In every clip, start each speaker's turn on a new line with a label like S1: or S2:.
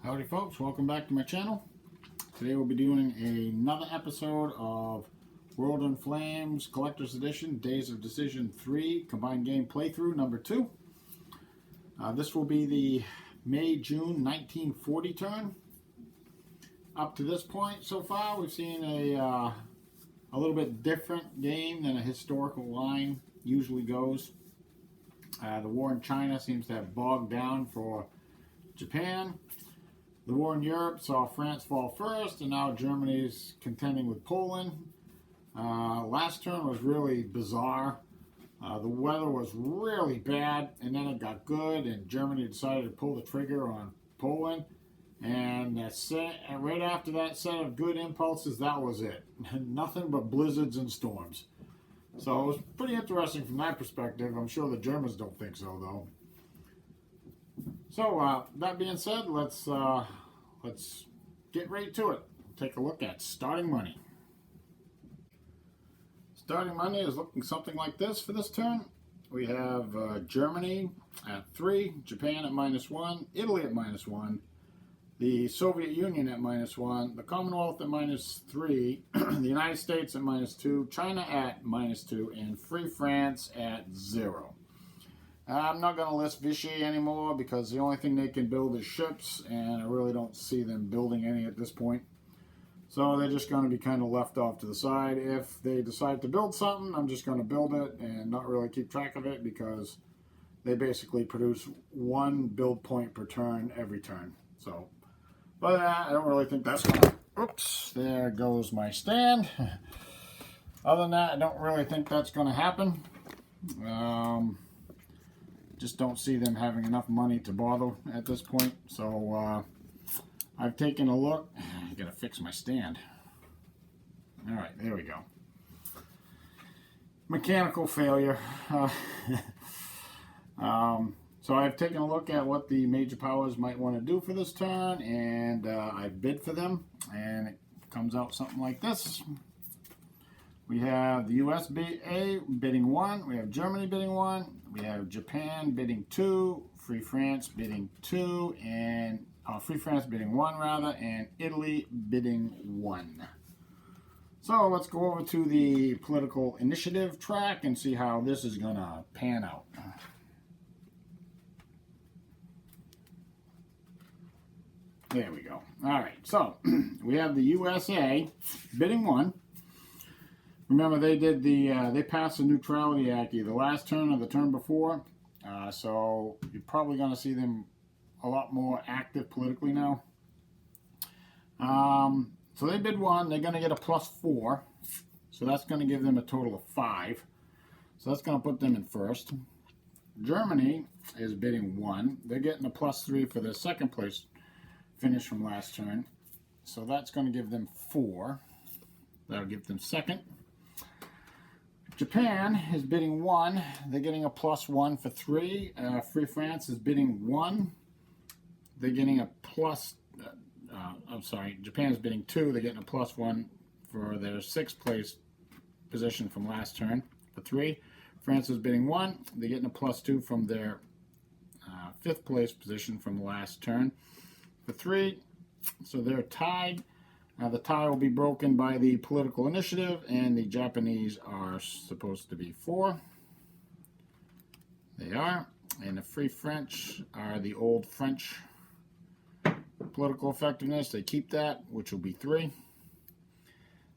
S1: Howdy folks, welcome back to my channel. Today we'll be doing another episode of World in Flames Collector's Edition Days of Decision 3 Combined Game Playthrough number 2. This will be the May-June 1940 turn. Up to this point so far we've seen a little bit different game than a historical line usually goes. The war in China seems to have bogged down for Japan. The war in Europe saw France fall first, and now Germany's contending with Poland. Last turn was really bizarre. The weather was really bad, and then it got good, and Germany decided to pull the trigger on Poland. And right after that set of good impulses, that was it. Nothing but blizzards and storms. So it was pretty interesting from that perspective. I'm sure the Germans don't think so, though. So that being said, let's get right to it. Take a look at starting money. Starting money is looking something like this for this turn. We have Germany at 3, Japan at -1, Italy at -1, the Soviet Union at -1, the Commonwealth at -3, the United States at -2, China at -2, and Free France at 0. I'm not going to list WiFCE anymore because the only thing they can build is ships, and I really don't see them building any at this point. So they're just going to be kind of left off to the side. If they decide to build something, I'm just going to build it and not really keep track of it because they basically produce one build point per turn every turn. So, but I don't really think that's going to... Oops, there goes my stand. Other than that, I don't really think that's going to happen. Just don't see them having enough money to bother at this point. So I've taken a look. I gotta fix my stand. All right, there we go. Mechanical failure. So I've taken a look at what the major powers might want to do for this turn, and I bid for them, and it comes out something like this. We have the US bidding 1, we have Germany bidding 1, we have Japan bidding 2, Free France bidding 2, and Free France bidding 1 rather, and Italy bidding 1. So let's go over to the political initiative track and see how this is going to pan out. There we go. All right, so we have the USA bidding 1. Remember, they passed the Neutrality Act either last turn or the turn before, so you're probably going to see them a lot more active politically now. So they bid 1. They're going to get a +4, so that's going to give them a total of 5. So that's going to put them in first. Germany is bidding 1. They're getting a +3 for their second place finish from last turn, so that's going to give them 4. That'll give them second. Japan is bidding 1. They're getting a +1 for 3. Free France is bidding 1. They're getting a Japan is bidding 2. They're getting a +1 for their 6th place position from last turn for 3. France is bidding 1. They're getting a +2 from their 5th place position from last turn for 3. So they're tied. Now the tie will be broken by the political initiative, and the Japanese are supposed to be 4. They are. And the Free French are the old French political effectiveness. They keep that, which will be 3.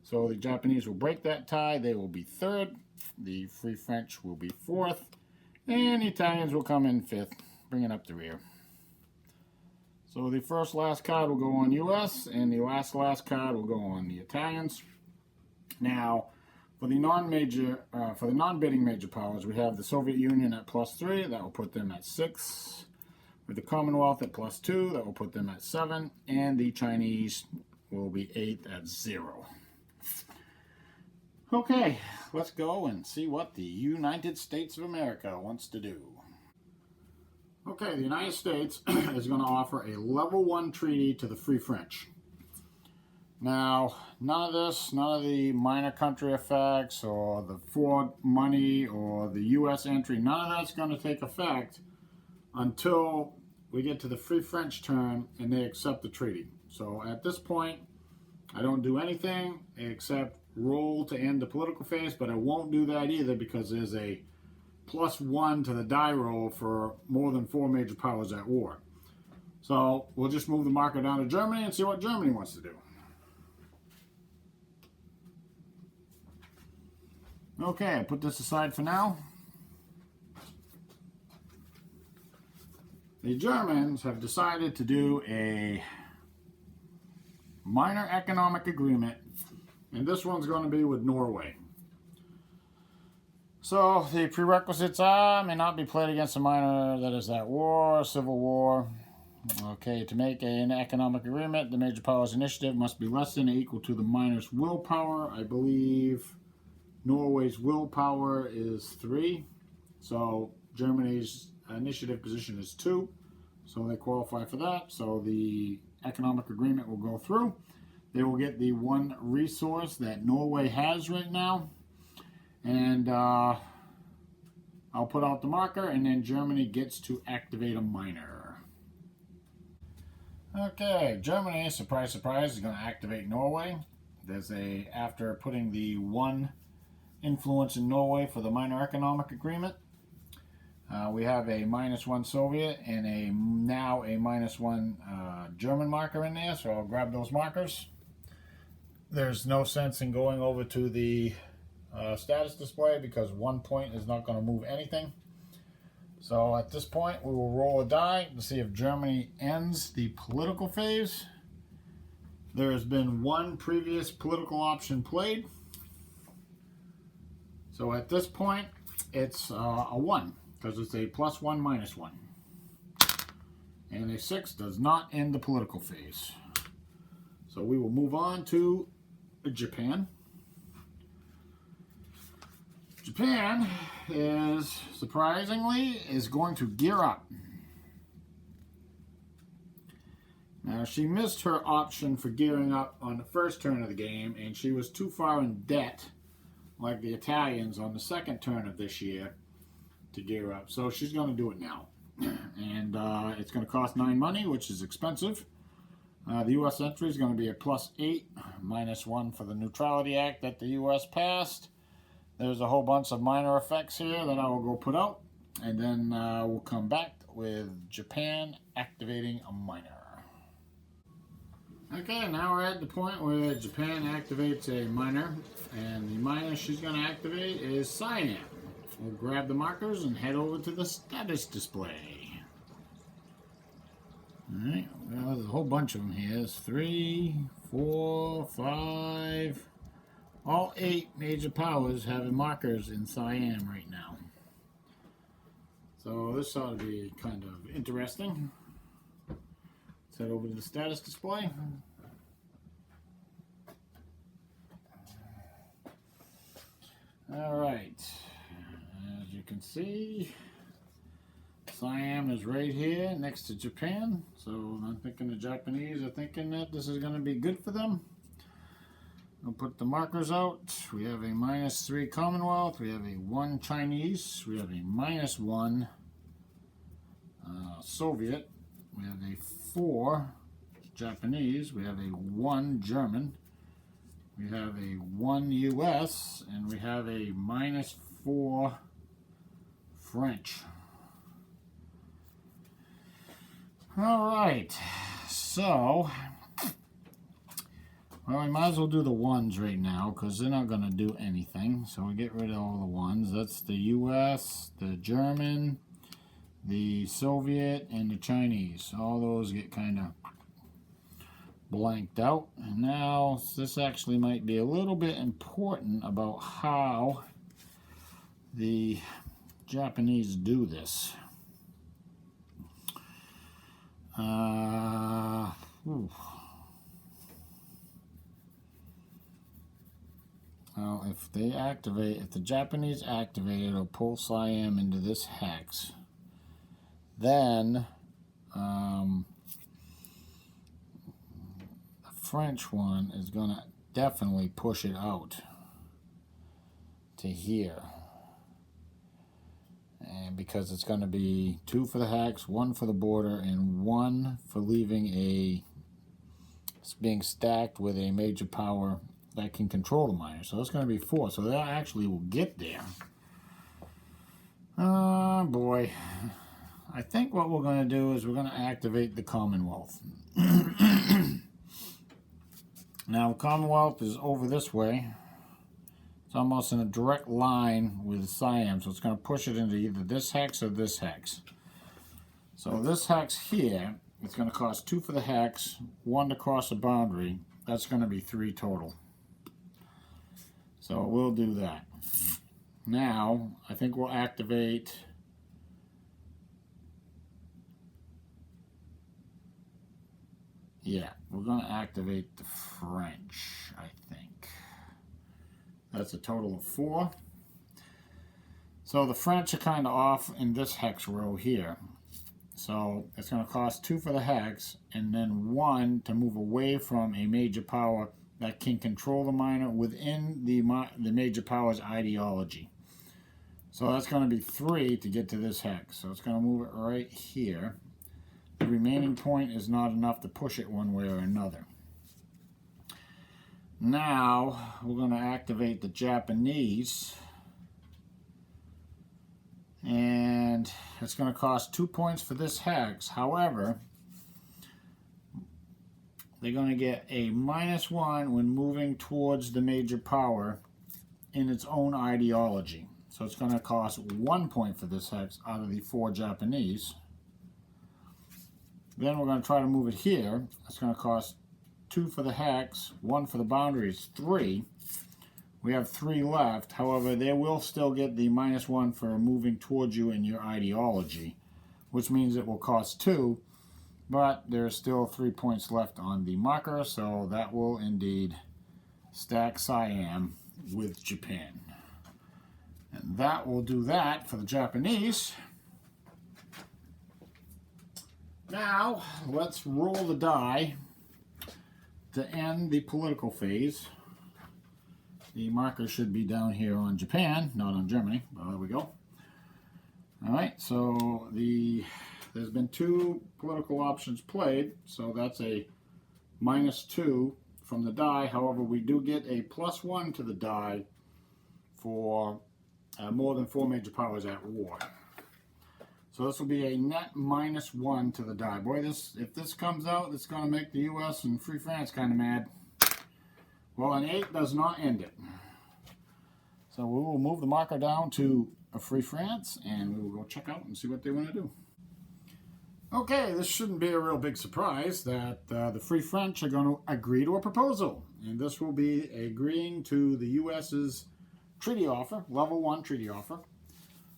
S1: So the Japanese will break that tie. They will be 3rd. The Free French will be 4th. And the Italians will come in 5th, bringing up the rear. So the last card will go on US, and the last card will go on the Italians. Now, for the non-bidding major powers, we have the Soviet Union at +3. That will put them at 6. With the Commonwealth at +2, that will put them at 7. And the Chinese will be 8th at 0. Okay, let's go and see what the United States of America wants to do. Okay, the United States is going to offer a level 1 treaty to the Free French. Now, none of the minor country effects or the Ford money or the U.S. entry, none of that's going to take effect until we get to the Free French turn and they accept the treaty. So at this point, I don't do anything except roll to end the political phase, but I won't do that either because there's a +1 to the die roll for more than 4 major powers at war. So we'll just move the marker down to Germany and see what Germany wants to do. Okay, I put this aside for now. The Germans have decided to do a minor economic agreement, and this one's going to be with Norway. So the prerequisites are, may not be played against a minor that is at war, civil war. Okay, to make an economic agreement, the major power's initiative must be less than or equal to the minor's willpower. I believe Norway's willpower is 3, so Germany's initiative position is 2, so they qualify for that. So the economic agreement will go through. They will get the one resource that Norway has right now, and I'll put out the marker, and then Germany gets to activate a minor. Okay, Germany, surprise, surprise, is going to activate Norway. After putting the 1 influence in Norway for the minor economic agreement, we have a -1 Soviet and now a -1 German marker in there, so I'll grab those markers. There's no sense in going over to the status display because 1 point is not going to move anything. So at this point, we will roll a die to see if Germany ends the political phase. There has been 1 previous political option played. So at this point, it's a 1, because it's a +1, -1. And a 6 does not end the political phase. So we will move on to Japan. Japan surprisingly is going to gear up. Now, she missed her option for gearing up on the first turn of the game, and she was too far in debt, like the Italians on the second turn of this year, to gear up. So she's going to do it now. And it's going to cost 9 money, which is expensive. The U.S. entry is going to be a +8, -1 for the Neutrality Act that the U.S. passed. There's a whole bunch of minor effects here that I will go put out, and then we'll come back with Japan activating a minor. Okay, now we're at the point where Japan activates a minor, and the minor she's going to activate is Siam. We'll grab the markers and head over to the status display. Alright, well, there's a whole bunch of them here. There's 3, 4, 5... All 8 major powers have markers in Siam right now. So this ought to be kind of interesting. Let's head over to the status display. Alright, as you can see, Siam is right here next to Japan. So I'm thinking the Japanese are thinking that this is going to be good for them. I'll put the markers out. We have a -3 Commonwealth. We have a 1 Chinese. We have a -1 Soviet. We have a 4 Japanese. We have a 1 German. We have a 1 US. And we have a -4 French. All right. So... well, we might as well do the 1s right now because they're not going to do anything. So we get rid of all the 1s. That's the US, the German, the Soviet, and the Chinese. All those get kind of blanked out. And now this actually might be a little bit important about how the Japanese do this. Well, if the Japanese activate it, it'll pull Siam into this hex. Then, the French one is going to definitely push it out to here. And because it's going to be 2 for the hex, 1 for the border, and 1 for leaving it's being stacked with a major power that can control the miner. So it's going to be 4. So that actually will get there. Oh boy. I think what we're going to do is we're going to activate the Commonwealth. Now, Commonwealth is over this way. It's almost in a direct line with Siam, so it's going to push it into either this hex or this hex. So this hex here, it's going to cost 2 for the hex, 1 to cross the boundary. That's going to be 3 total. So we'll do that. Now, I think we'll activate... Yeah, we're going to activate the French, I think. That's a total of 4. So the French are kind of off in this hex row here. So it's going to cost 2 for the hex, and then 1 to move away from a major power that can control the miner within the major power's ideology. So that's going to be 3 to get to this hex. So it's going to move it right here. The remaining point is not enough to push it one way or another. Now we're going to activate the Japanese, and it's going to cost 2 points for this hex. However, they're going to get a -1 when moving towards the major power in its own ideology. So it's going to cost 1 point for this hex out of the 4 Japanese. Then we're going to try to move it here. It's going to cost 2 for the hex, 1 for the boundary is 3. We have 3 left. However, they will still get the -1 for moving towards you in your ideology, which means it will cost 2, but there's still 3 points left on the marker, so that will indeed stack Siam with Japan. And that will do that for the Japanese. Now, let's roll the die to end the political phase. The marker should be down here on Japan, not on Germany. Well, there we go. Alright, so there's been 2 political options played, so that's a -2 from the die. However, we do get a +1 to the die for more than 4 major powers at war. So this will be a net -1 to the die. Boy, if this comes out, it's going to make the U.S. and Free France kind of mad. Well, an 8 does not end it. So we will move the marker down to a Free France, and we will go check out and see what they want to do. Okay, this shouldn't be a real big surprise that the Free French are going to agree to a proposal. And this will be agreeing to the U.S.'s treaty offer, level 1 treaty offer.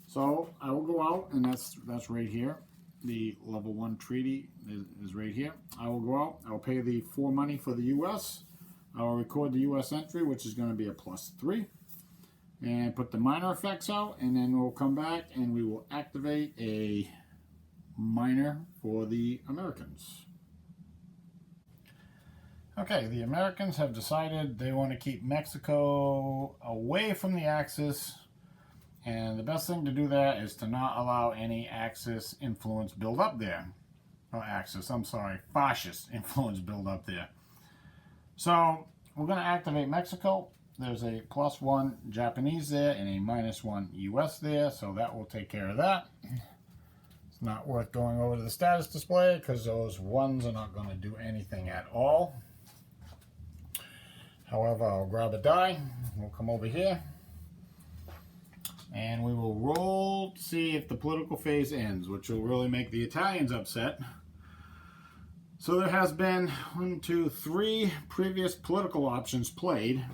S1: So I will go out, and that's right here. The level 1 treaty is right here. I will go out. I will pay the 4 money for the U.S. I will record the U.S. entry, which is going to be a +3, and put the minor effects out, and then we'll come back and we will activate a minor for the Americans. Okay, the Americans have decided they want to keep Mexico away from the Axis. And the best thing to do that is to not allow any Axis influence build up there. Fascist influence build up there. So we're going to activate Mexico. There's a +1 Japanese there and a -1 US there, so that will take care of that. It's not worth going over to the status display because those 1s are not going to do anything at all. However, I'll grab a die. We'll come over here. And we will roll to see if the political phase ends, which will really make the Italians upset. So there has been 1, 2, 3 previous political options played.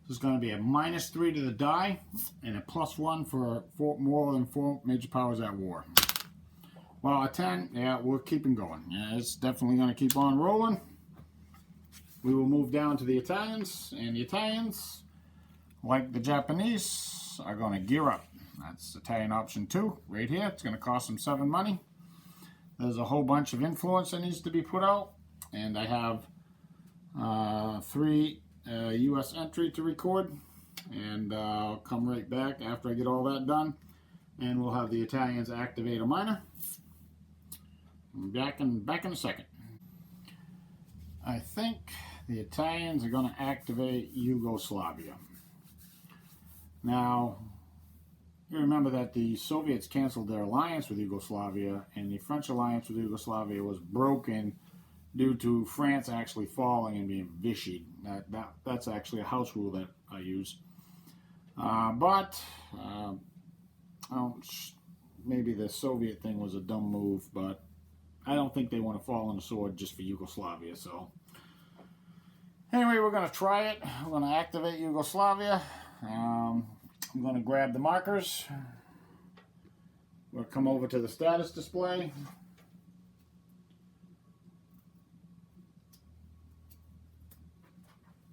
S1: This is going to be a -3 to the die and a +1 for more than 4 major powers at war. Well, a 10, yeah, we're keeping going. Yeah, it's definitely going to keep on rolling. We will move down to the Italians, and the Italians, like the Japanese, are going to gear up. That's Italian option 2 right here. It's going to cost them 7 money. There's a whole bunch of influence that needs to be put out, and I have 3 U.S. entry to record, and I'll come right back after I get all that done. And we'll have the Italians activate a minor. Back in a second. I think the Italians are going to activate Yugoslavia. Now, you remember that the Soviets canceled their alliance with Yugoslavia, and the French alliance with Yugoslavia was broken due to France actually falling and being vicied. That's actually a house rule that I use. Maybe the Soviet thing was a dumb move, but I don't think they want to fall on the sword just for Yugoslavia. So anyway, we're going to try it. We're going to activate Yugoslavia. I'm going to grab the markers. We'll come over to the status display.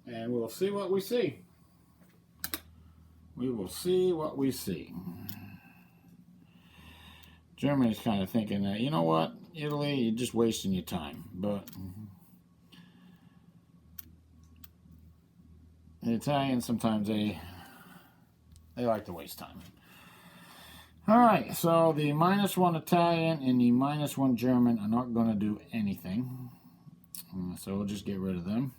S1: And we'll see what we see. We will see what we see. Germany's kind of thinking that, you know what, Italy, you're just wasting your time. But the Italians, sometimes they like to waste time. All right, so the -1 Italian and the -1 German are not going to do anything. So we'll just get rid of them.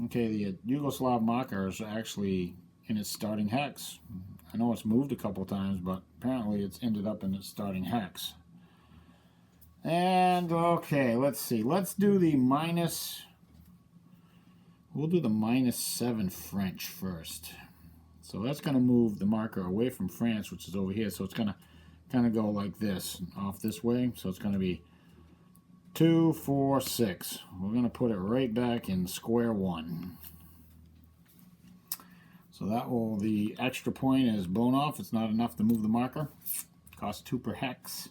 S1: Okay, the Yugoslav marker is actually in its starting hex. I know it's moved a couple times, but apparently it's ended up in its starting hex. And okay, let's see. Let's do the we'll do the -7 French first. So that's going to move the marker away from France, which is over here. So it's going to kind of go like this, off this way. So it's going to be 2, 4, 6. We're going to put it right back in square one. So that will, the extra point is blown off. It's not enough to move the marker. Costs 2 per hex.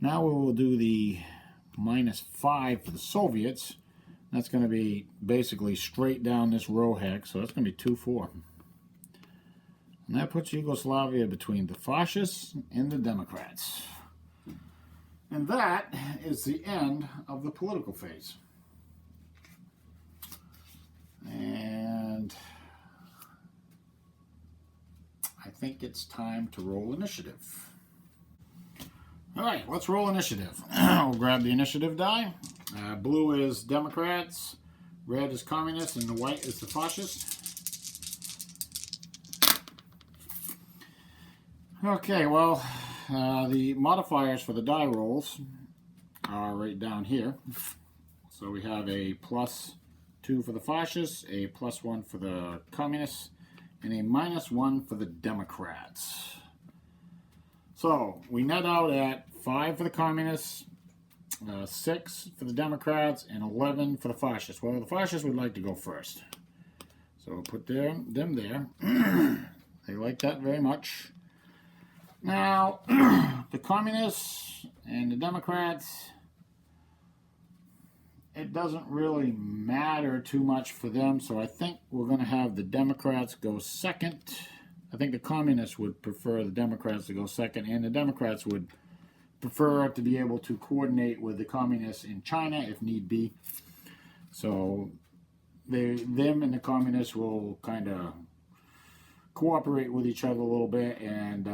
S1: Now we will do the -5 for the Soviets. That's going to be basically straight down this row hex. So that's going to be 2, 4. And that puts Yugoslavia between the fascists and the Democrats. And that is the end of the political phase. And I think it's time to roll initiative. All right, let's roll initiative. We'll grab the initiative die. Blue is Democrats, red is communists, and the white is the fascists. Okay, well, the modifiers for the die rolls are right down here. So we have a +2 for the fascists, a +1 for the communists, and a -1 for the Democrats. So we net out at 5 for the communists, 6 for the Democrats, and 11 for the fascists. Well, the fascists would like to go first. So we'll put them there. They like that very much. Now, the communists and the Democrats, it doesn't really matter too much for them, so I think we're going to have the Democrats go second. I think the communists would prefer the Democrats to go second, and the Democrats would prefer to be able to coordinate with the communists in China if need be. So them and the communists will kind of cooperate with each other a little bit, and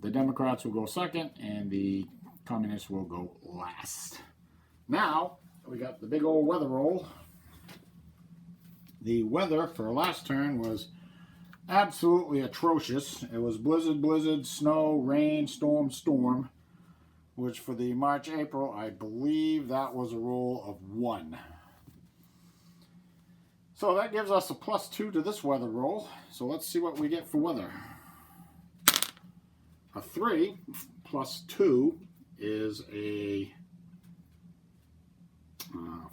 S1: the Democrats will go second, and the communists will go last. Now, we got the big old weather roll. The weather for last turn was absolutely atrocious. It was blizzard, blizzard, snow, rain, storm, storm, which for the March, April, I believe that was a roll of 1. So that gives us a +2 to this weather roll. So let's see what we get for weather. A 3 +2 is a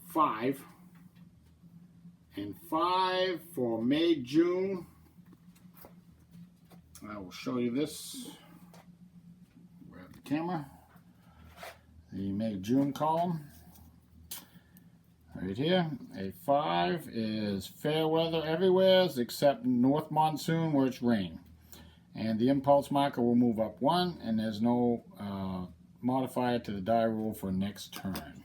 S1: 5. And 5 for May, June. I will show you this. Grab the camera. The May, June column. Right here, a 5 is fair weather everywhere except north monsoon where it's rain. And the impulse marker will move up 1, and there's no modifier to the die rule for next turn.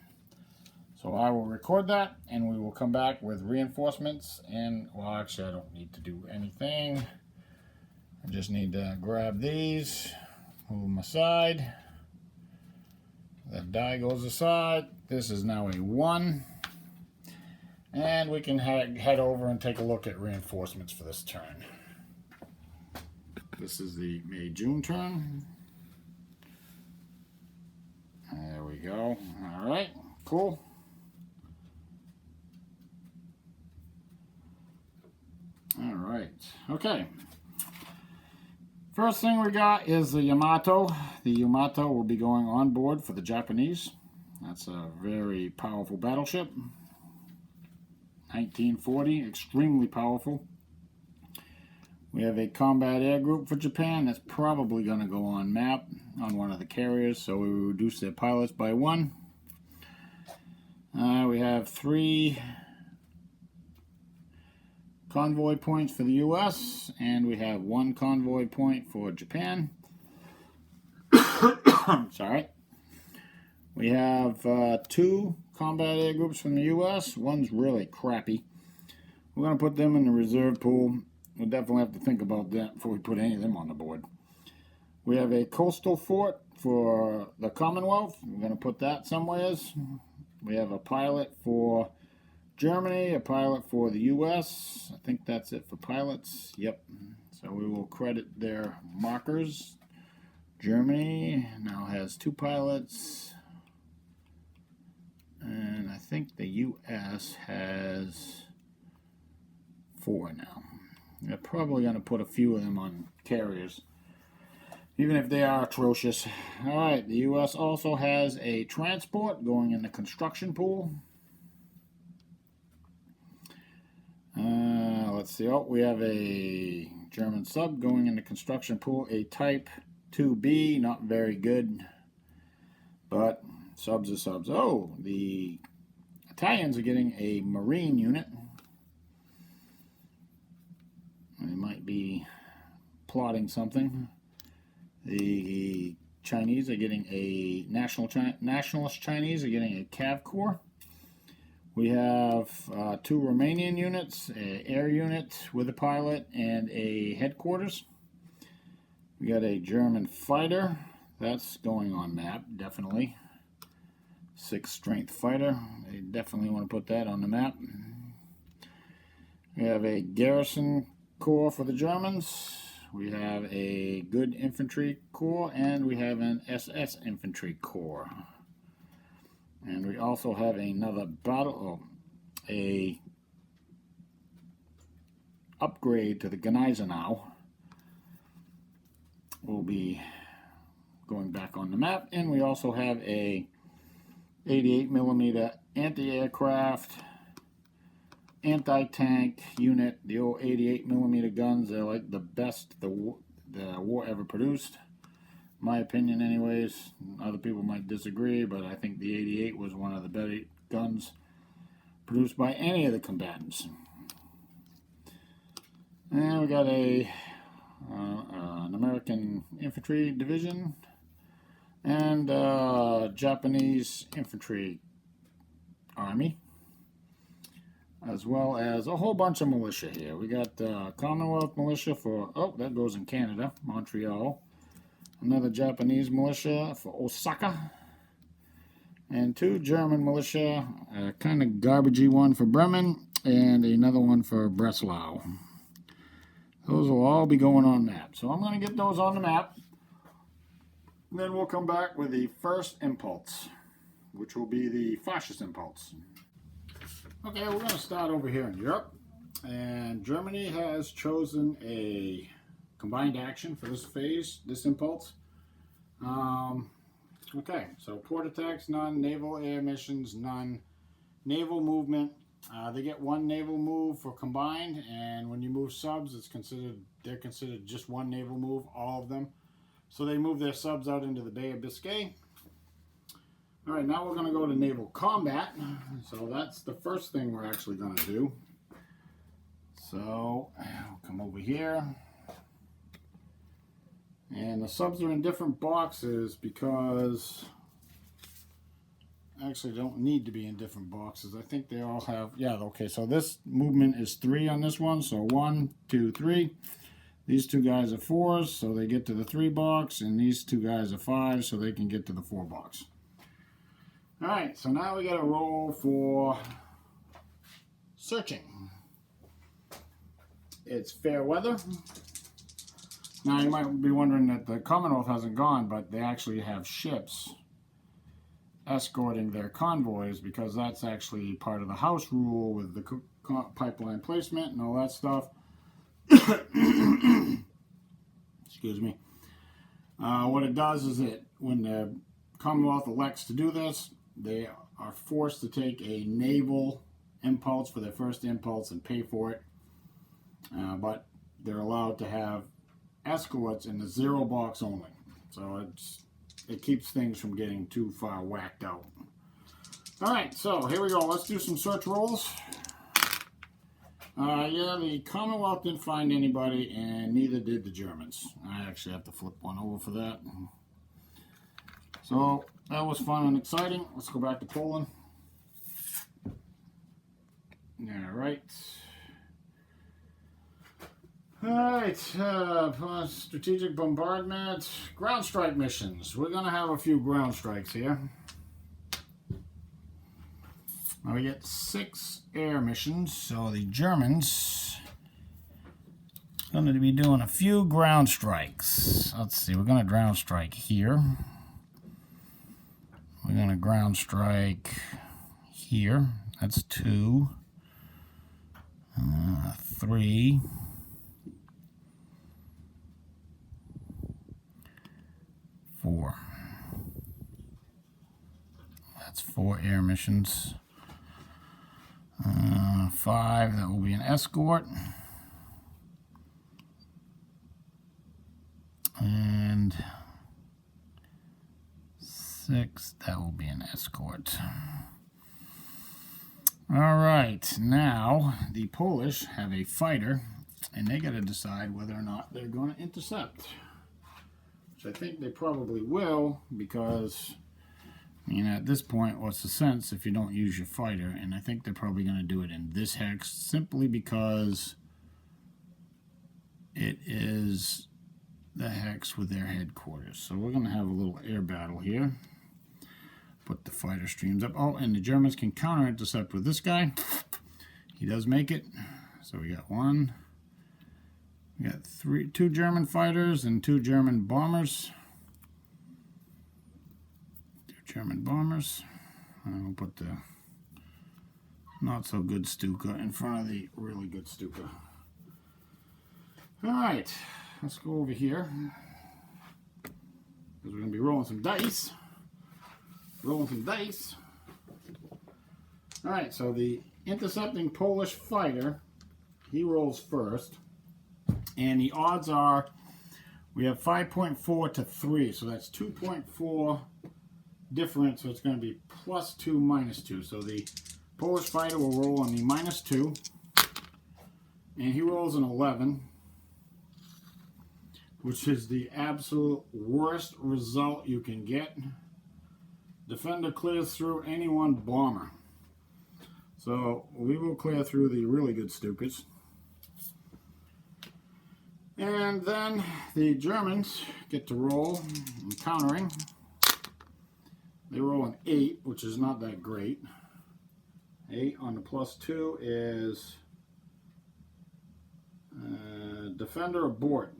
S1: So I will record that, and we will come back with reinforcements. And, well, actually I don't need to do anything. I just need to grab these, Move them aside. The die goes aside. This is now a 1. And we can head over and take a look at reinforcements for this turn. This is the May-June turn. There we go. All right, cool. All right, okay. First thing we got is the Yamato. The Yamato will be going on board for the Japanese. That's a very powerful battleship. 1940, extremely powerful. We have a combat air group for Japan. That's probably going to go on map on one of the carriers, so we will reduce their pilots by 1. We have 3 convoy points for the U.S., and we have 1 convoy point for Japan. Sorry. We have 2 combat air groups from the U.S. One's really crappy. We're going to put them in the reserve pool. We'll definitely have to think about that before we put any of them on the board. We have a coastal fort for the Commonwealth. We're going to put that somewheres. We have a pilot for Germany, a pilot for the U.S. I think that's it for pilots. Yep. So we will credit their markers. Germany now has 2 pilots. And I think the U.S. has 4 now. They're probably going to put a few of them on carriers, even if they are atrocious. All right, the U.S. also has a transport going in the construction pool. Let's see. Oh, we have a German sub going in the construction pool, a Type 2B, not very good, but subs are subs. Oh, the Italians are getting a Marine unit. They might be plotting something. The Chinese are getting a nationalist Chinese are getting a Cav Corps. We have 2 Romanian units, an air unit with a pilot and a headquarters. We got a German fighter. That's going on map, definitely. 6 strength fighter. They definitely want to put that on the map. We have a garrison corps for the Germans. We have a good infantry corps, and we have an SS infantry corps. And we also have another a upgrade to the Gneisenau. Will be going back on the map, and we also have a 88mm anti-aircraft, anti-tank unit. The old 88mm guns, they're like the best the war ever produced. My opinion anyways. Other people might disagree, but I think the 88 was one of the better guns produced by any of the combatants. And we got an American infantry division and Japanese infantry army, as well as a whole bunch of militia here. We got Commonwealth militia for, oh, that goes in Canada, Montreal. Another Japanese militia for Osaka. And 2 German militia, a kind of garbagey one for Bremen, and another one for Breslau. Those will all be going on map. So I'm going to get those on the map. Then we'll come back with the first impulse, which will be the fascist impulse. Okay, we're going to start over here in Europe. And Germany has chosen a combined action for this phase, this impulse. Okay, so port attacks, none. Naval air missions, none. Naval movement, they get 1 naval move for combined, and when you move subs, they're considered just 1 naval move, all of them. So they move their subs out into the Bay of Biscay. All right, now we're going to go to naval combat. So that's the first thing we're actually going to do. So I'll come over here. And the subs are in different boxes because actually don't need to be in different boxes. I think they all have, yeah, okay, so this movement is 3 on this one. So 1, 2, 3. These two guys are 4s, so they get to the 3 box, and these two guys are 5s, so they can get to the 4 box. Alright, so now we got to roll for searching. It's fair weather. Now you might be wondering that the Commonwealth hasn't gone, but they actually have ships escorting their convoys, because that's actually part of the house rule with the pipeline placement and all that stuff. Excuse me. What it does is that when the Commonwealth elects to do this, they are forced to take a naval impulse for their first impulse and pay for it. But they're allowed to have escorts in the 0 box only. So it keeps things from getting too far whacked out. Alright, so here we go. Let's do some search rolls. Yeah, the Commonwealth didn't find anybody, and neither did the Germans. I actually have to flip one over for that. So that was fun and exciting. Let's go back to Poland. Alright. Alright, strategic bombardment, ground strike missions. We're going to have a few ground strikes here. Now we get 6 air missions, so the Germans are going to be doing a few ground strikes. Let's see, we're going to ground strike here. We're going to ground strike here. That's 2, 3, 4. That's 4 air missions. 5, that will be an escort. And 6, that will be an escort. Alright, now the Polish have a fighter, and they got to decide whether or not they're going to intercept. Which I think they probably will, because at this point, what's the sense if you don't use your fighter? And I think they're probably going to do it in this hex, simply because it is the hex with their headquarters. So we're going to have a little air battle here. Put the fighter streams up. Oh, and the Germans can counter-intercept with this guy. He does make it. So we got 1. We got 2 German fighters and 2 German bombers. German bombers. And we'll put the not so good Stuka in front of the really good Stuka. Alright, let's go over here, because we're going to be rolling some dice. Alright, so the intercepting Polish fighter, he rolls first. And the odds are, we have 5.4 to 3, so that's 2.4 difference, so it's going to be +2, -2. So the Polish fighter will roll on the -2, and he rolls an 11, which is the absolute worst result you can get. Defender clears through any one bomber. So we will clear through the really good Stukas. And then the Germans get to roll countering. They roll an 8, which is not that great. 8 on the +2 is defender abort.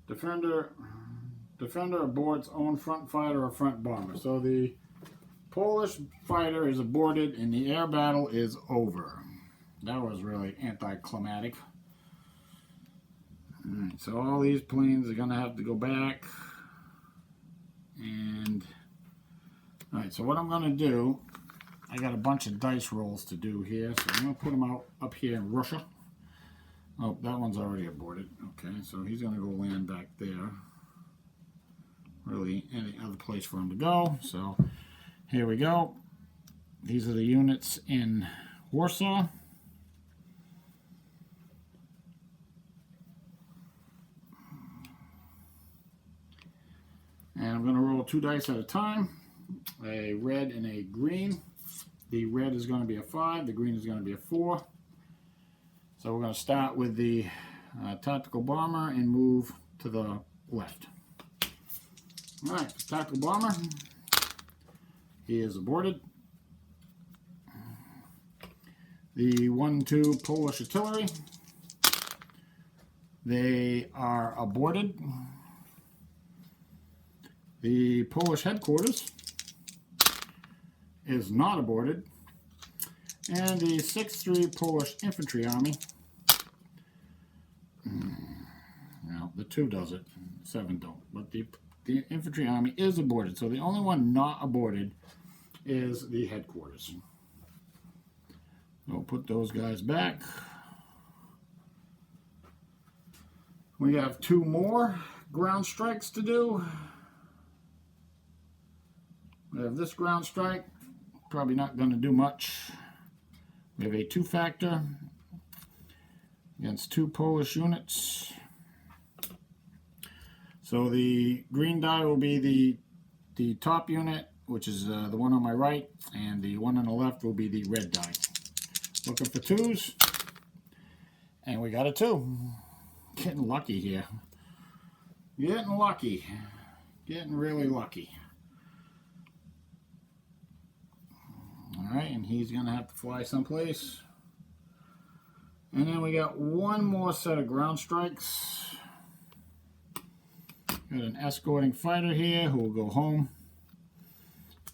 S1: Defender aborts own front fighter or front bomber. So the Polish fighter is aborted and the air battle is over. That was really anticlimactic. Alright, so all these planes are going to have to go back. And alright, so what I'm going to do, I got a bunch of dice rolls to do here, so I'm going to put them out up here in Russia. Oh, that one's already aborted. Okay, so he's going to go land back there. Really any other place for him to go. So here we go. These are the units in Warsaw. And I'm going to roll 2 dice at a time, a red and a green. The red is going to be a 5, the green is going to be a 4. So we're going to start with the tactical bomber and move to the left. Alright, tactical bomber. He is aborted. The 1-2 Polish artillery. They are aborted. The Polish headquarters is not aborted. And the 6-3 Polish infantry army. Well, the 2 does it, 7 don't. But the infantry army is aborted. So the only one not aborted is the headquarters. We'll put those guys back. We have 2 more ground strikes to do. We have this ground strike. Probably not going to do much. We have a 2-factor against 2 Polish units. So the green die will be the top unit, which is the one on my right, and the one on the left will be the red die. Looking for 2s, and we got a 2. Getting lucky here. Getting lucky. Getting really lucky. Alright, and he's going to have to fly someplace. And then we got 1 more set of ground strikes. Got an escorting fighter here who will go home.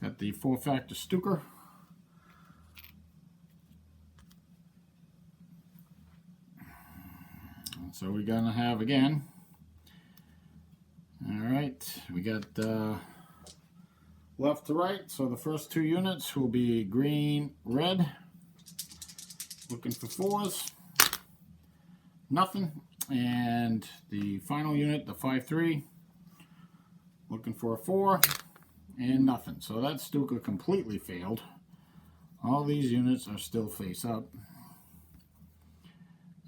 S1: Got the 4-factor Stuka. So we're going to have again. Alright, we got left to right. So the first 2 units will be green, red. Looking for 4s. Nothing. And the final unit, the 5-3. Looking for a 4. And nothing. So that Stuka completely failed. All these units are still face up.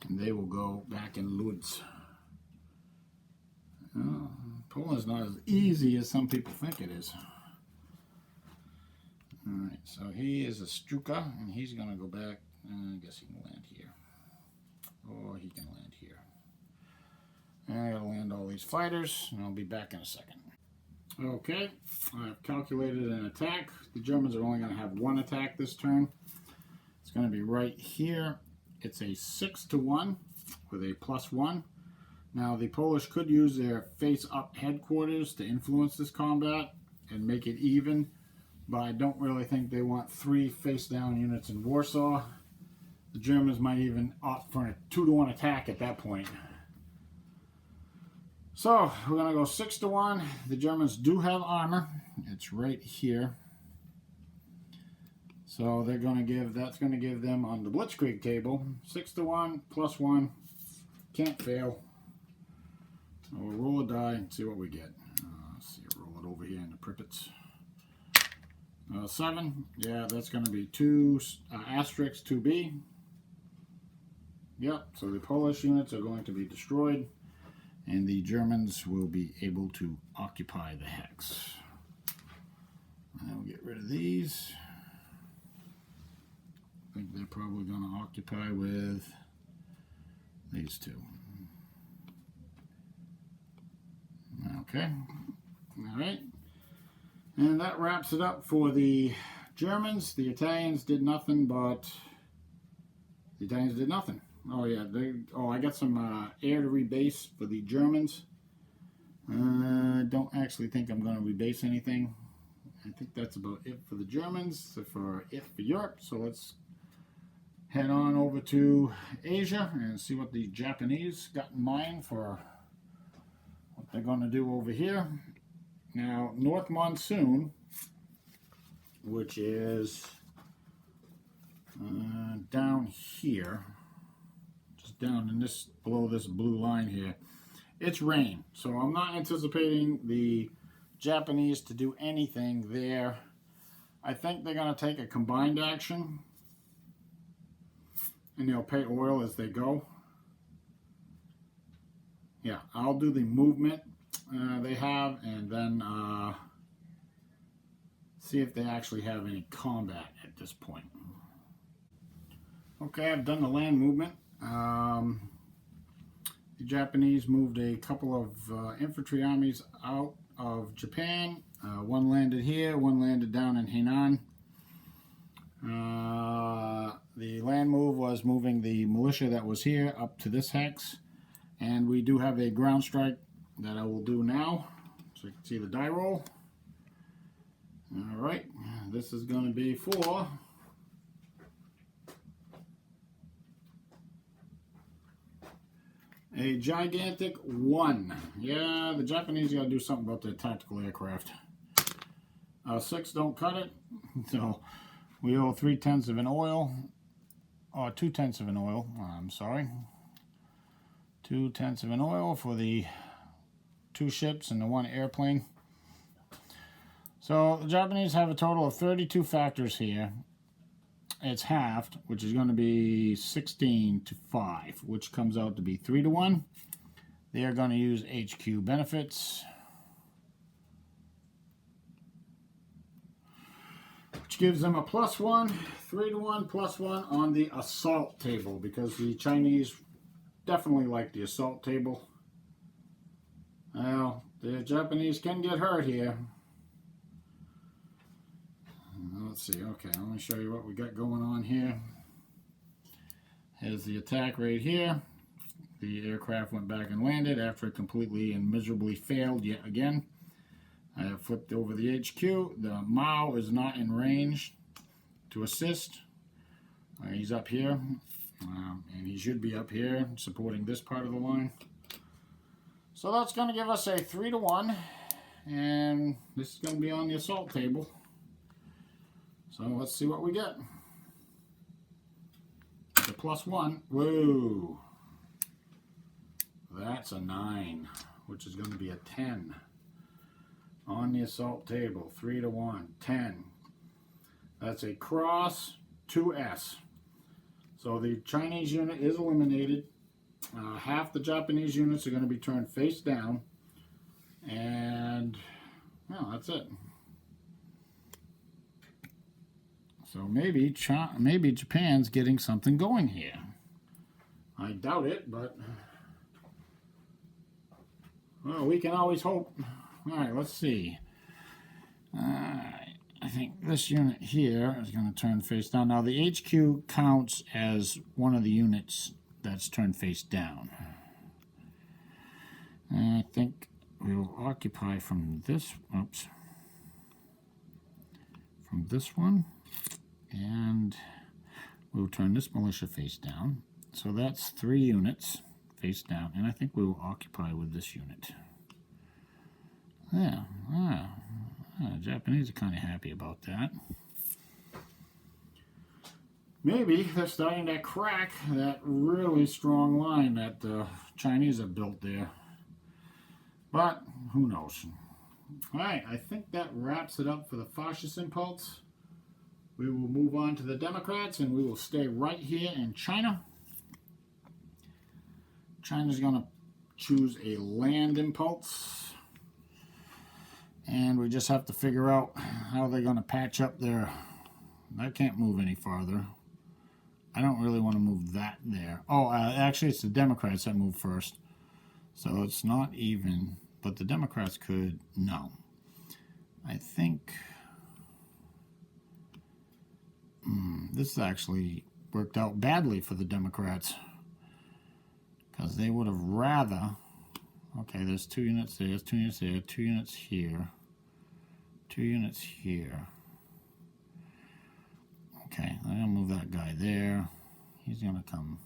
S1: And they will go back in Lodz. Poland's not as easy as some people think it is. Alright, so he is a Stuka, and he's going to go back. I guess he can land here. Or he can land here. And I gotta land all these fighters, and I'll be back in a second. Okay, I've calculated an attack. The Germans are only going to have 1 attack this turn. It's going to be right here. It's a 6-1 with a +1. Now the Polish could use their face-up headquarters to influence this combat and make it even, but I don't really think they want 3 face-down units in Warsaw. The Germans might even opt for a 2-1 attack at that point. So we're going to go 6-1. The Germans do have armor. It's right here. So they're going to give, that's going to give them on the Blitzkrieg table 6-1 +1. Can't fail. So we'll roll a die and see what we get. Let's see, roll it over here in the Pripyats. 7. Yeah, that's going to be 2 asterisks 2B. Yep, so the Polish units are going to be destroyed, and the Germans will be able to occupy the hex. And then we'll get rid of these. I think they're probably going to occupy with these 2. Okay. Alright. And that wraps it up for the Germans. The Italians did nothing, but the Italians did nothing. Oh yeah, I got some air to rebase for the Germans. Don't actually think I'm going to rebase anything. I think that's about it for the Germans, for Europe. So let's head on over to Asia and see what the Japanese got in mind for what they're going to do over here. Now, North Monsoon, which is down here, just down in this, below this blue line here, it's rain. So I'm not anticipating the Japanese to do anything there. I think they're going to take a combined action, and they'll pay oil as they go. Yeah, I'll do the movement they have, and then see if they actually have any combat at this point. Okay, I've done the land movement. The Japanese moved a couple of infantry armies out of Japan. One landed here, one landed down in Hainan. The land move was moving the militia that was here up to this hex. And we do have a ground strike that I will do now. So you can see the die roll. Alright, this is going to be for a gigantic 1. Yeah, the Japanese got to do something about their tactical aircraft. 6 don't cut it, so we owe 3/10 of an oil, or 2/10 of an oil. I'm sorry, 2/10 of an oil for the 2 ships and the 1 airplane. So the Japanese have a total of 32 factors here. It's halved, which is going to be 16 to 5, which comes out to be 3 to 1. They are going to use HQ benefits, which gives them a +1, 3 to 1, +1 on the assault table, because the Chinese definitely like the assault table. Well, the Japanese can get hurt here. Let's see, okay, I'm going to show you what we got going on here. Here's the attack right here. The aircraft went back and landed after it completely and miserably failed yet again. I have flipped over the HQ. The Mao is not in range to assist. He's up here, and he should be up here supporting this part of the line. So that's going to give us a 3 to 1, and this is going to be on the assault table. So let's see what we get. The +1. Whoa. That's a 9, which is going to be a 10 on the assault table. 3 to 1, 10. That's a cross 2S. So the Chinese unit is eliminated. Half the Japanese units are going to be turned face down. And, well, that's it. So maybe Japan's getting something going here. I doubt it, but well, we can always hope. All right, let's see. I think this unit here is going to turn face down. Now the HQ counts as one of the units that's turned face down. And I think we will occupy from this. Oops. From this one. And we'll turn this militia face down. So that's 3 units face down. And I think we will occupy with this unit. Yeah. The Japanese are kind of happy about that. Maybe they're starting to crack that really strong line that the Chinese have built there. But who knows? Alright, I think that wraps it up for the fascist impulse. We will move on to the Democrats, and we will stay right here in China. China's going to choose a land impulse. And we just have to figure out how they're going to patch up their... I can't move any farther. I don't really want to move that there. Oh, actually, it's the Democrats that move first. So it's not even... But the Democrats could... No. I think... this actually worked out badly for the Democrats, because they would have rather... Okay, there's 2 units there, there's 2 units there, 2 units here, 2 units here. Okay, I'm going to move that guy there. He's going to come...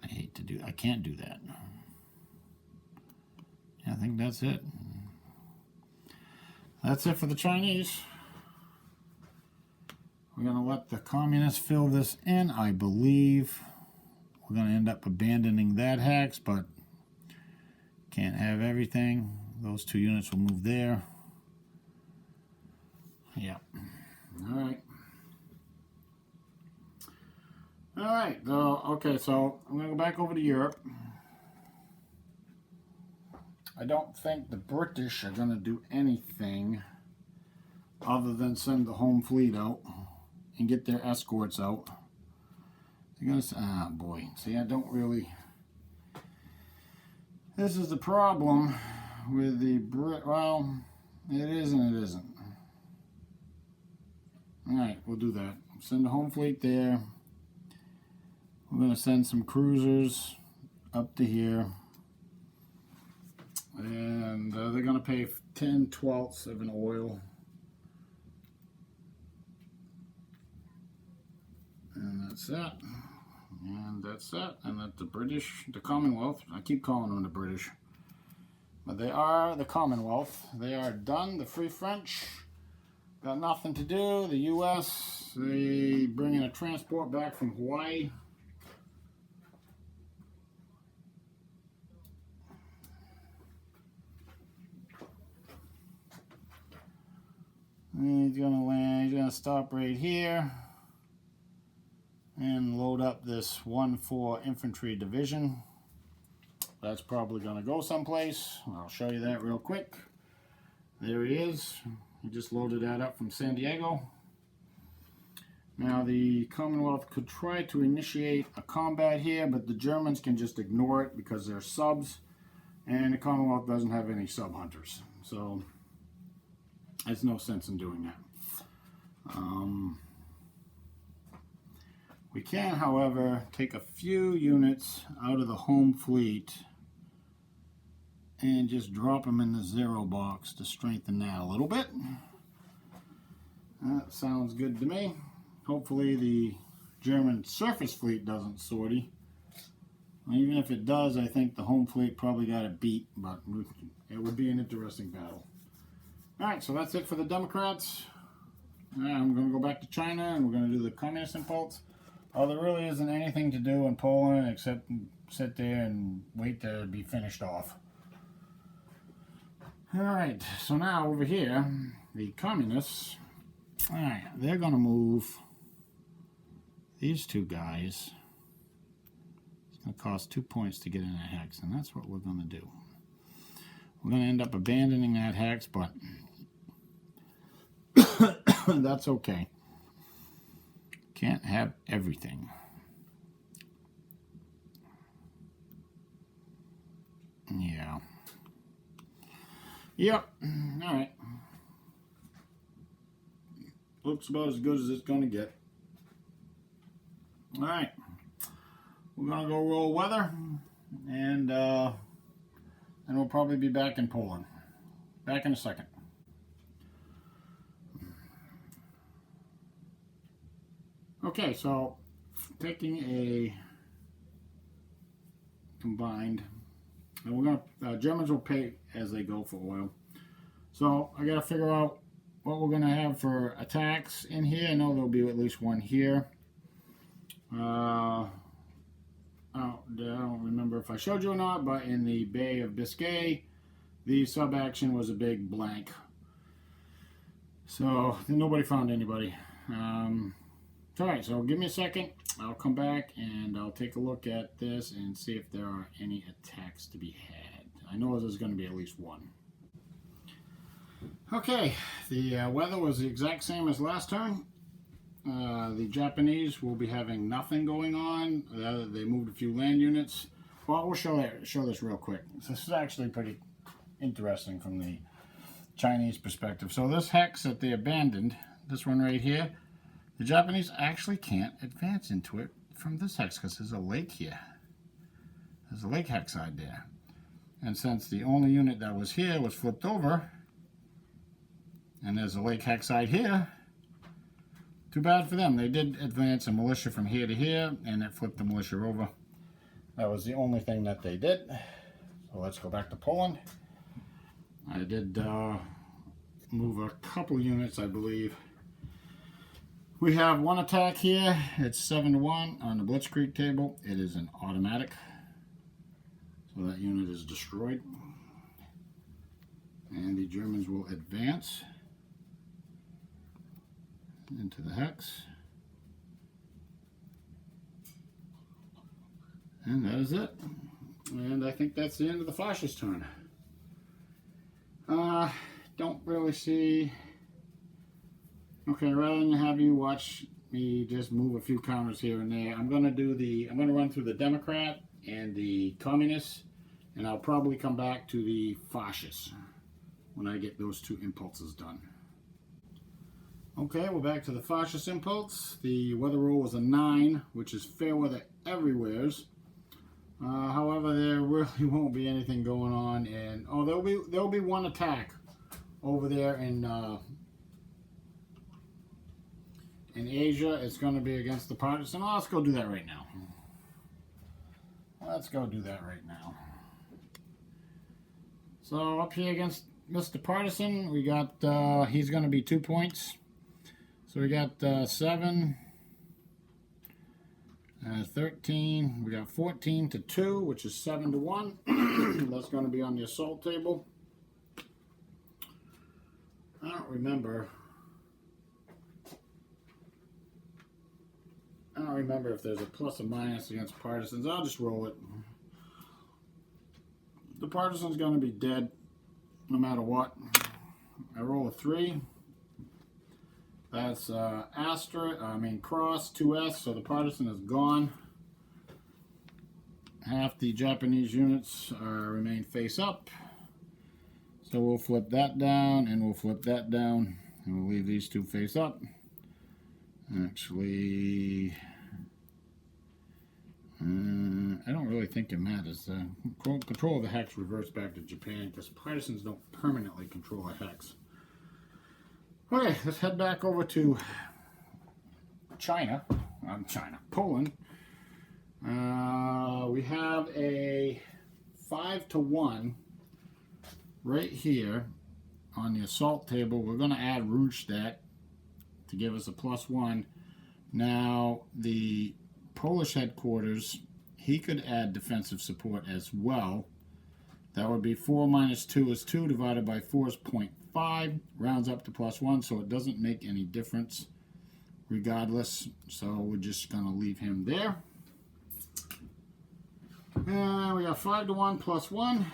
S1: I can't do that. I think that's it. That's it for the Chinese. We're going to let the communists fill this in, I believe. We're going to end up abandoning that hex, but can't have everything. Those 2 units will move there. Yep. Alright. Alright, okay, so I'm going to go back over to Europe. I don't think the British are going to do anything other than send the home fleet out and get their escorts out. They're going to say, boy, see, I don't really... This is the problem with the well, it is and it isn't. Alright, we'll do that. Send the home fleet there. We're going to send some cruisers up to here. And they're going to pay 10/12 of an oil. And that's that. And that's that. And that the Commonwealth, I keep calling them the British, but they are the Commonwealth. They are done. The Free French got nothing to do. The U.S., they bring in a transport back from Hawaii. And he's gonna land, he's gonna stop right here and load up this 1-4 infantry division. That's probably gonna go someplace. I'll show you that real quick. There he is. He just loaded that up from San Diego. Now the Commonwealth could try to initiate a combat here, but the Germans can just ignore it because they're subs, and the Commonwealth doesn't have any sub hunters. So there's no sense in doing that. We can, however, take a few units out of the home fleet and just drop them in the 0 box to strengthen that a little bit. That sounds good to me. Hopefully the German surface fleet doesn't sortie. Even if it does, I think the home fleet probably got it beat, but it would be an interesting battle. Alright, so that's it for the Democrats. I'm going to go back to China and we're going to do the Communist Impulse. Oh, there really isn't anything to do in Poland except sit there and wait to be finished off. Alright, so now over here, the Communists, alright, they're going to move these two guys. It's going to cost 2 points to get in a hex, and that's what we're going to do. We're going to end up abandoning that hex, but that's okay. Can't have everything. Yeah. Yep. Alright. Looks about as good as it's going to get. Alright. We're going to go roll weather. And we'll probably be back in Poland. Back in a second. Okay, so taking a combined, and we're gonna Germans will pay as they go for oil. So I got to figure out what we're gonna have for attacks in here. I know there'll be at least one here. I don't remember if I showed you or not, but in the Bay of Biscay, the sub action was a big blank. So nobody found anybody. Alright, so give me a second. I'll come back and I'll take a look at this and see if there are any attacks to be had. I know there's going to be at least one. Okay, the weather was the exact same as last turn. The Japanese will be having nothing going on. They moved a few land units. Well, we'll show this real quick. This is actually pretty interesting from the Chinese perspective. So this hex that they abandoned, this one right here, the Japanese actually can't advance into it from this hex because there's a lake here. There's a lake hex side there. And since the only unit that was here was flipped over, and there's a lake hex side here, too bad for them. They did advance a militia from here to here, and it flipped the militia over. That was the only thing that they did. So let's go back to Poland. I did move a couple units, I believe. We have one attack here. It's 7-1 on the Blitzkrieg table. It is an automatic. So that unit is destroyed. And the Germans will advance into the hex. And that is it. And I think that's the end of the fascist turn. Don't really see... Okay, rather than have you watch me just move a few counters here and there, I'm going to run through the Democrat and the Communists, And I'll probably come back to the fascists when I get those two impulses done. Okay, we're back to the fascist impulse. The weather roll was a 9, which is fair weather everywheres. However, there really won't be anything going on, and there'll be one attack over there in Asia. It's going to be against the partisan. Oh, let's go do that right now. Let's go do that right now. So up here against Mr. Partisan, we got he's going to be 2 points. So we got 7, 13. We got 14 to 2, which is 7 to 1. That's going to be on the assault table. I don't remember if there's a plus or minus against partisans. I'll just roll it. The partisan's going to be dead no matter what. I roll a 3. That's cross 2S, so the partisan is gone. Half the Japanese units remain face up. So we'll flip that down, and we'll flip that down, and we'll leave these two face up. Actually, I don't really think it matters. Control of the hex reverts back to Japan because partisans don't permanently control a hex. Okay, let's head back over to Poland. We have a 5 to 1 right here on the assault table. We're going to add Rundstedt to give us a +1. Now, the Polish headquarters, he could add defensive support as well. That would be 4 minus 2 is 2 divided by 4 is 0.5. Rounds up to +1, so it doesn't make any difference regardless. So we're just going to leave him there. And we got 5 to 1 +1.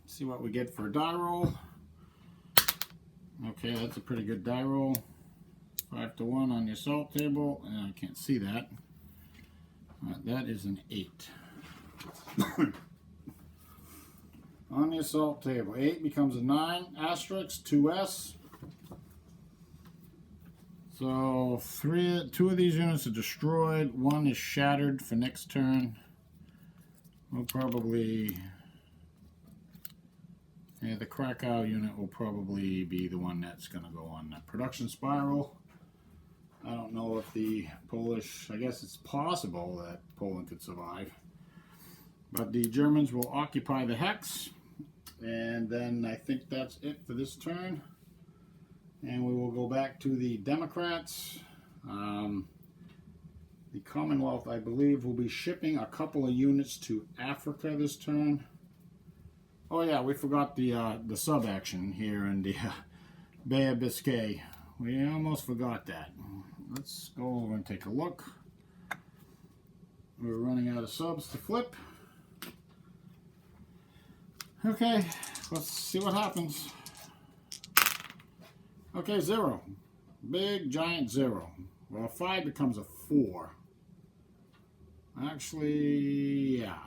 S1: See what we get for a die roll. Okay, that's a pretty good die roll. 5 to 1 on the assault table. I can't see that. That is an 8. On the assault table, 8 becomes a 9. Asterisk, 2S. So 2 of these units are destroyed. 1 is shattered for next turn. We'll probably... Yeah, the Krakow unit will probably be the one that's going to go on the production spiral. I don't know if the Polish... I guess it's possible that Poland could survive. But the Germans will occupy the hex. And then I think that's it for this turn. And we will go back to the Democrats. The Commonwealth, I believe, will be shipping a couple of units to Africa this turn. Oh yeah, we forgot the sub-action here in the Bay of Biscay. We almost forgot that. Let's go over and take a look. We're running out of subs to flip. Okay, let's see what happens. Okay, 0. Big, giant 0. Well, a 5 becomes a 4. Actually, yeah.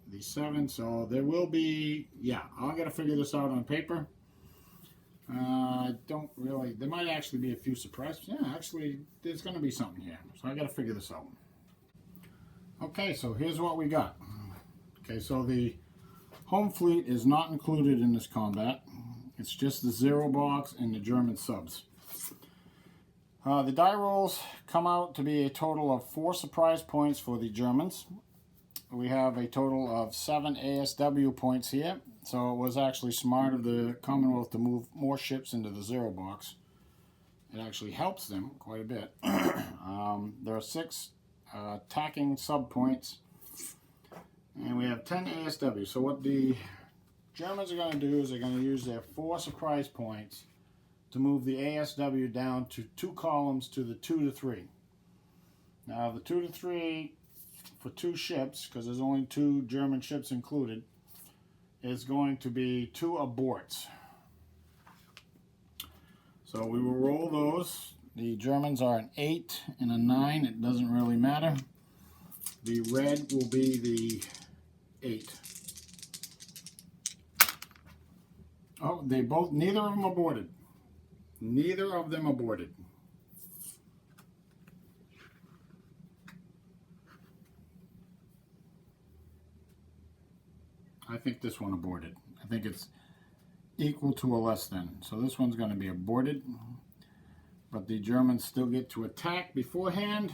S1: The 7, so there will be, yeah, I'll gotta figure this out on paper. Don't really, there might actually be a few surprises. Yeah, actually, there's gonna be something here. So I gotta figure this out. Okay, so here's what we got. Okay, so the home fleet is not included in this combat. It's just the 0 box and the German subs. The die rolls come out to be a total of 4 surprise points for the Germans. We have a total of 7 ASW points here. So it was actually smart of the Commonwealth to move more ships into the 0 box. It actually helps them quite a bit. There are 6 attacking sub points. And we have 10 ASW. So what the Germans are going to do is they're going to use their 4 surprise points to move the ASW down to 2 columns to the 2 to 3. Now the 2 to 3 for 2 ships, because there's only 2 German ships included, is going to be 2 aborts. So we will roll those. The Germans are an 8 and a 9. It doesn't really matter. The red will be the 8. Oh, neither of them aborted. Neither of them aborted. I think this one aborted. I think it's equal to or less than. So this one's going to be aborted. But the Germans still get to attack beforehand.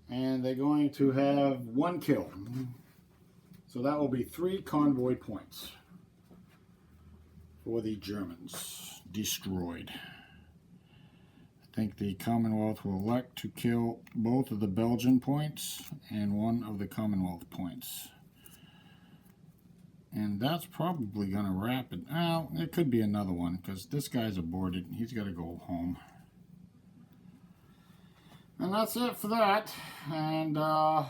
S1: And they're going to have 1 kill. So that will be 3 convoy points for the Germans. Destroyed. I think the Commonwealth will elect to kill both of the Belgian points and 1 of the Commonwealth points. And that's probably going to wrap it. Well, it could be another one because this guy's aborted. He's got to go home. And that's it for that. And I'll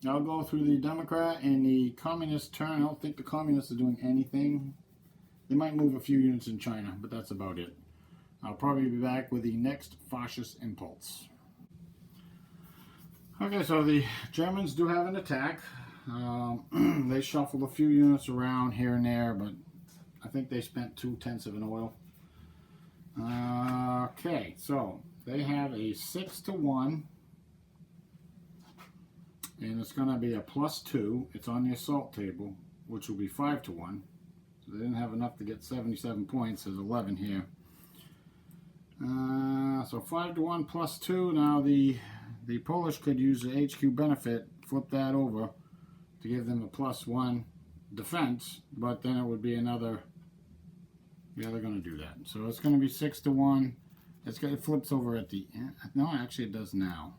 S1: go through the Democrat and the Communist turn. I don't think the Communists are doing anything. They might move a few units in China, but that's about it. I'll probably be back with the next fascist impulse. Okay, so the Germans do have an attack. They shuffled a few units around here and there, but I think they spent 2/10 of an oil. Okay, so they have a 6-1, and it's going to be a +2. It's on the assault table, which will be 5-1. So they didn't have enough to get 77 points. There's 11 here. So 5-1 +2. Now the Polish could use the HQ benefit, flip that over to give them a +1 defense, but then it would be another. Yeah, they're going to do that. So it's going to be 6-1. It flips over at the end. No, actually it does now.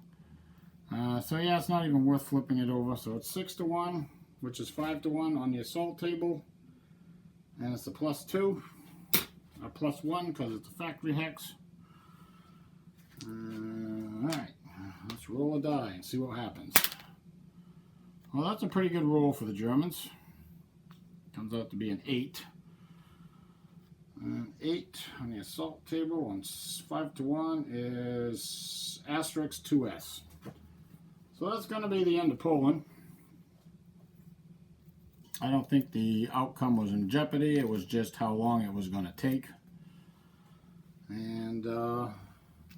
S1: So yeah, it's not even worth flipping it over. So it's 6-1, which is 5-1 on the assault table, and it's a +2, a +1 because it's a factory hex. All right, let's roll a die and see what happens. Well, that's a pretty good roll for the Germans. Comes out to be an 8. An 8 on the assault table on 5-1 is *2s. So that's going to be the end of Poland. I don't think the outcome was in jeopardy. It was just how long it was going to take. And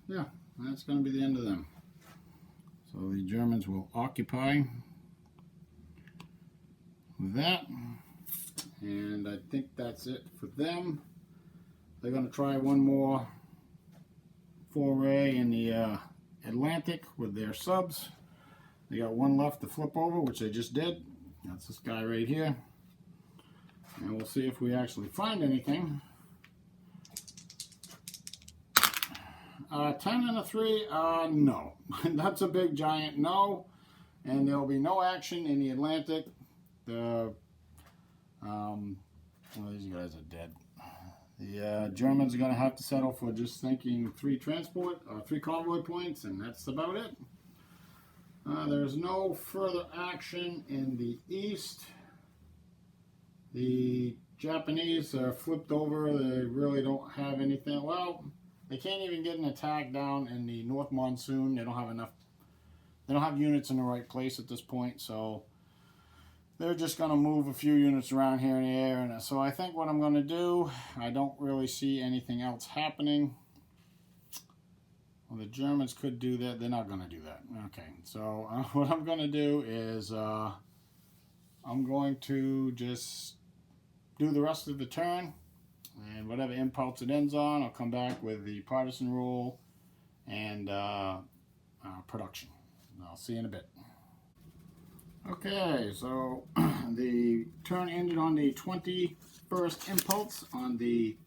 S1: yeah, that's going to be the end of them. So the Germans will occupy with that. And I think that's it for them. They're going to try one more foray in the Atlantic with their subs. They got one left to flip over, which they just did. That's this guy right here. And we'll see if we actually find anything. 10 and a 3, no. That's a big giant no. And there will be no action in the Atlantic. Well, these guys are dead. The Germans are going to have to settle for just thinking 3 convoy points, and that's about it. There's no further action in the east. The Japanese are flipped over. They really don't have anything. Well, they can't even get an attack down in the North Monsoon. They don't have enough. They don't have units in the right place at this point, so they're just going to move a few units around here in the air. And so I think what I'm going to do, I don't really see anything else happening. Well, the Germans could do that. They're not going to do that. Okay, so what I'm going to do is I'm going to just do the rest of the turn. And whatever impulse it ends on, I'll come back with the partisan rule and production. I'll see you in a bit. Okay, so the turn ended on the 21st impulse on the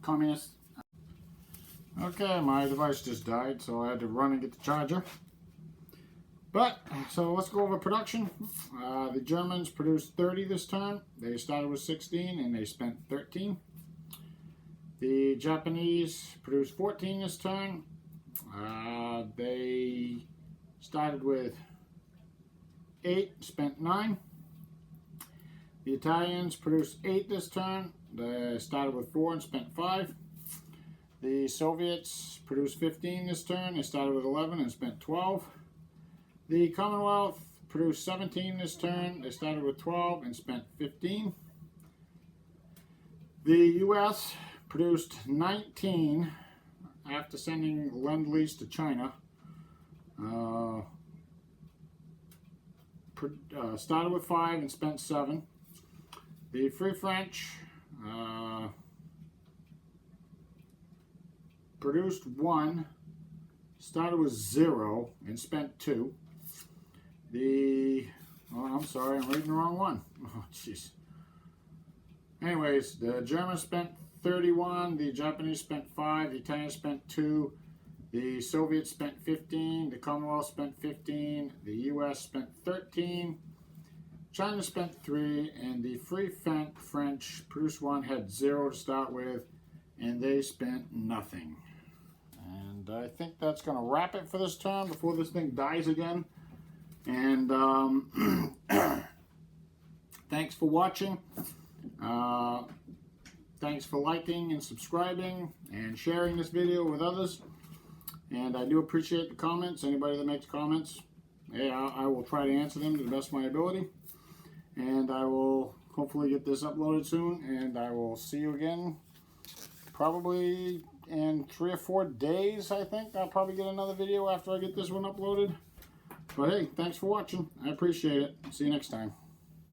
S1: communist. Okay, my device just died, so I had to run and get the charger. But, so let's go over production. The Germans produced 30 this turn. They started with 16 and they spent 13. The Japanese produced 14 this turn. They started with 8, spent 9. The Italians produced 8 this turn. They started with 4 and spent 5. The Soviets produced 15 this turn. They started with 11 and spent 12. The Commonwealth produced 17 this turn. They started with 12 and spent 15. The U.S. produced 19 after sending Lend-Lease to China. Started with 5 and spent 7. The Free French produced 1, started with 0 and spent 2. I'm sorry, I'm reading the wrong one. Oh, jeez. Anyways, the Germans spent 31, the Japanese spent 5, the Italians spent 2, the Soviets spent 15, the Commonwealth spent 15, the US spent 13, China spent 3, and the Free French produced 1, had 0 to start with, and they spent nothing. And I think that's going to wrap it for this turn before this thing dies again. And thanks for watching. Thanks for liking and subscribing and sharing this video with others. And I do appreciate the comments. Anybody that makes comments, yeah, I will try to answer them to the best of my ability. And I will hopefully get this uploaded soon. And I will see you again probably in 3 or 4 days, I think. I'll probably get another video after I get this one uploaded. But hey, thanks for watching. I appreciate it. See you next time.